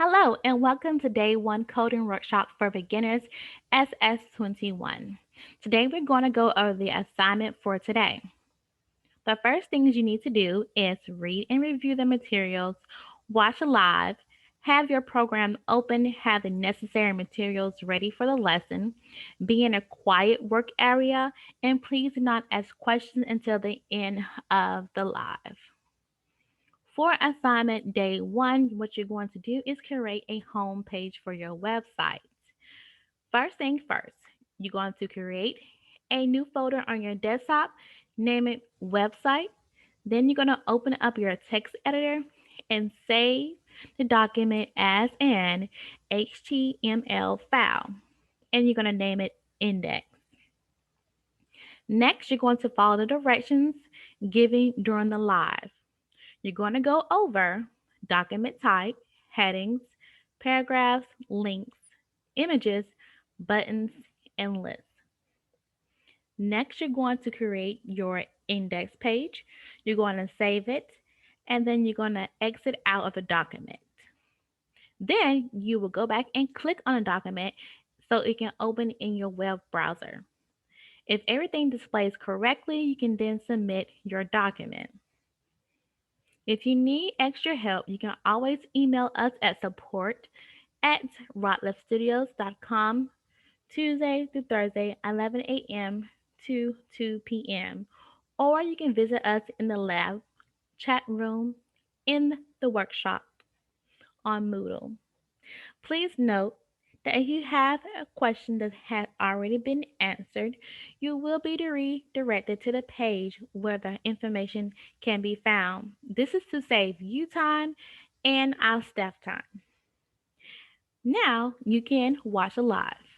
Hello, and welcome to Day 1 Coding Workshop for Beginners SS21. Today we're going to go over the assignment for today. The first things you need to do is read and review the materials, watch live, have your program open, have the necessary materials ready for the lesson, be in a quiet work area, and please do not ask questions until the end of the live. For assignment day 1, what you're going to do is create a home page for your website. First thing first, you're going to create a new folder on your desktop, name it website. Then you're going to open up your text editor and save the document as an HTML file. And you're going to name it index. Next, you're going to follow the directions given during the live. You're going to go over document type, headings, paragraphs, links, images, buttons, and lists. Next, you're going to create your index page. You're going to save it, and then you're going to exit out of the document. Then you will go back and click on a document so it can open in your web browser. If everything displays correctly, you can then submit your document. If you need extra help, you can always email us at support@ratliffstudios.com Tuesday through Thursday, 11 a.m. to 2 p.m. Or you can visit us in the lab chat room in the workshop on Moodle. Please note that if you have a question that has already been answered, you will be redirected to the page where the information can be found. This is to save you time and our staff time. Now you can watch live.